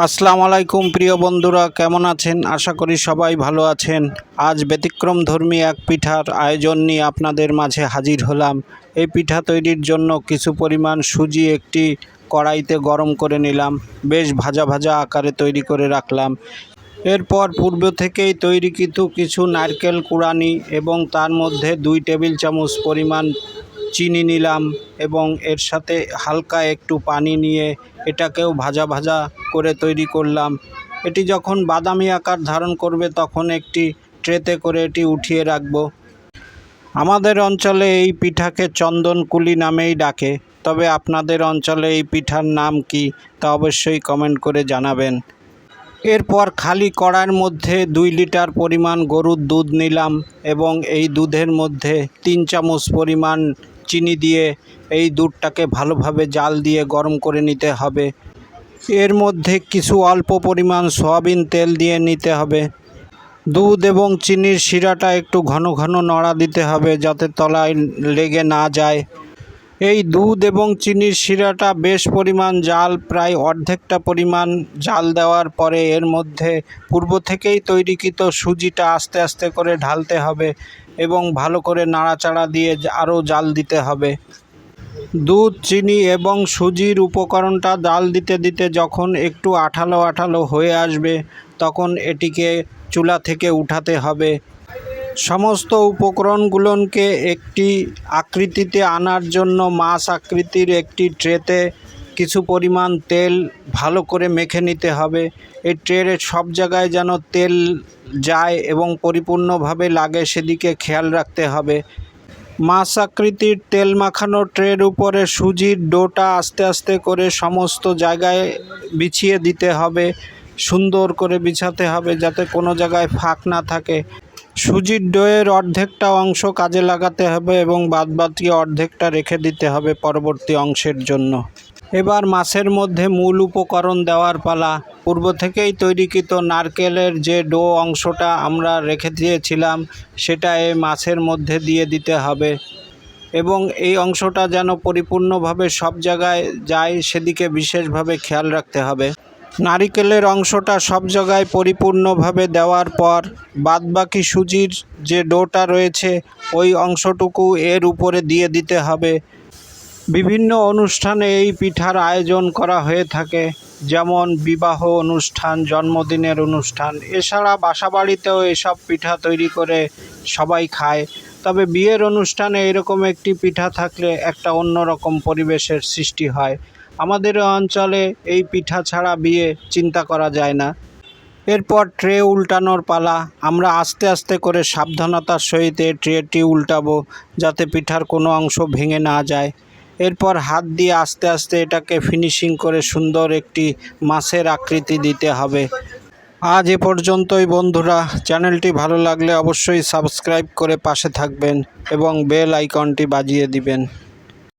আসসালামু আলাইকুম প্রিয় বন্ধুরা, কেমন আছেন? আশা করি সবাই ভালো আছেন। আজ ব্যতিক্রমধর্মী এক পিঠার আয়োজন নিয়ে আপনাদের মাঝে হাজির হলাম। এই পিঠা তৈরির জন্য কিছু পরিমাণ সুজি একটি কড়াইতে গরম করে নিলাম, বেশ ভাজা ভাজা আকারে তৈরি করে রাখলাম। এরপর পূর্ব থেকেই তৈরিকৃত কিছু নারকেল কুড়ানি এবং তার মধ্যে 2 টেবিল চামচ পরিমাণ চিনি নিলাম এবং এর সাথে হালকা একটু পানি নিয়ে এটাকেও ভাজা ভাজা করে তৈরি করলাম। এটি যখন বাদামি আকার ধারণ করবে তখন একটি ট্রেতে করে এটি উঠিয়ে রাখব। আমাদের অঞ্চলে এই পিঠাকে চন্দনকুলি নামেই ডাকে, তবে আপনাদের অঞ্চলে এই পিঠার নাম কি তা অবশ্যই কমেন্ট করে জানাবেন। এরপর খালি কড়াইয়ের মধ্যে 2 লিটার পরিমাণ গরুর দুধ নিলাম এবং এই দুধের মধ্যে 3 চামচ পরিমাণ চিনি দিয়ে এই দুধটাকে ভালোভাবে জাল দিয়ে গরম করে নিতে হবে। এর মধ্যে কিছু অল্প পরিমাণ সয়াবিন তেল দিয়ে নিতে হবে। দুধ এবং চিনির শিরাটা একটু ঘন ঘন নাড়া দিতে হবে যাতে তলায় লেগে না যায়। এই দুধ এবং চিনির শিরাটা বেশ পরিমাণ জাল, প্রায় অর্ধেকটা পরিমাণ জাল দেওয়ার পরে এর মধ্যে পূর্ব থেকেই তৈরিকৃত সুজিটা আস্তে আস্তে করে ঢালতে হবে এবং ভালো করে নাড়াচাড়া দিয়ে আরও জাল দিতে হবে। দুধ, চিনি এবং সুজির উপকরণটা জাল দিতে দিতে যখন একটু আঠালো আঠালো হয়ে আসবে তখন এটিকে চুলা থেকে উঠাতে হবে। সমস্ত উপকরণগুলোকে একটি আকৃতিতে আনার জন্য মাছ আকৃতির একটি ট্রেতে কিছু পরিমাণ তেল ভালো করে মেখে নিতে হবে। এই ট্রের সব জায়গায় যেন তেল যায় এবং পরিপূর্ণভাবে লাগে সেদিকে খেয়াল রাখতে হবে। মাছ আকৃতির তেল মাখানো ট্রের উপরে সুজির ডোটা আস্তে আস্তে করে সমস্ত জায়গায় বিছিয়ে দিতে হবে। সুন্দর করে বিছাতে হবে যাতে কোনো জায়গায় ফাঁক না থাকে। সুজির ডোয়ের অর্ধেকটা অংশ কাজে লাগাতে হবে এবং বাদবাকি অর্ধেকটা রেখে দিতে হবে পরবর্তী অংশের জন্য। এবার মাছের মধ্যে মূল উপকরণ দেওয়ার পালা। পূর্ব থেকেই তৈরিকৃত নারকেলের যে ডো অংশটা আমরা রেখে দিয়েছিলাম সেটা এই মাছের মধ্যে দিয়ে দিতে হবে এবং এই অংশটা যেন পরিপূর্ণভাবে সব জায়গায় যায় সেদিকে বিশেষভাবে খেয়াল রাখতে হবে। নারিকেলের অংশটা সব জায়গায় পরিপূর্ণভাবে দেওয়ার পর বাদবাকি সুজির যে ডোটা রয়েছে ওই অংশটুকু এর উপরে দিয়ে দিতে হবে। বিভিন্ন অনুষ্ঠানে এই পিঠার আয়োজন করা হয়ে থাকে, যেমন বিবাহ অনুষ্ঠান, জন্মদিনের অনুষ্ঠান। এছাড়া বাসাবাড়িতেও এসব পিঠা তৈরি করে সবাই খায়। তবে বিয়ের অনুষ্ঠানে এরকম একটি পিঠা থাকলে একটা অন্যরকম পরিবেশের সৃষ্টি হয়। আমাদের অঞ্চলে এই পিঠা ছাড়া বিয়ে চিন্তা করা যায় না। এরপর ট্রে উল্টানোর পালা। আমরা আস্তে আস্তে করে সাবধানতার সহিত ট্রেটি উল্টাবো যাতে পিঠার কোনো অংশ ভেঙে না যায়। এরপর হাত দিয়ে আস্তে আস্তে এটাকে ফিনিশিং করে সুন্দর একটি মাছের আকৃতি দিতে হবে। আজ এ পর্যন্তই বন্ধুরা। চ্যানেলটি ভালো লাগলে অবশ্যই সাবস্ক্রাইব করে পাশে থাকবেন এবং বেল আইকনটি বাজিয়ে দিবেন।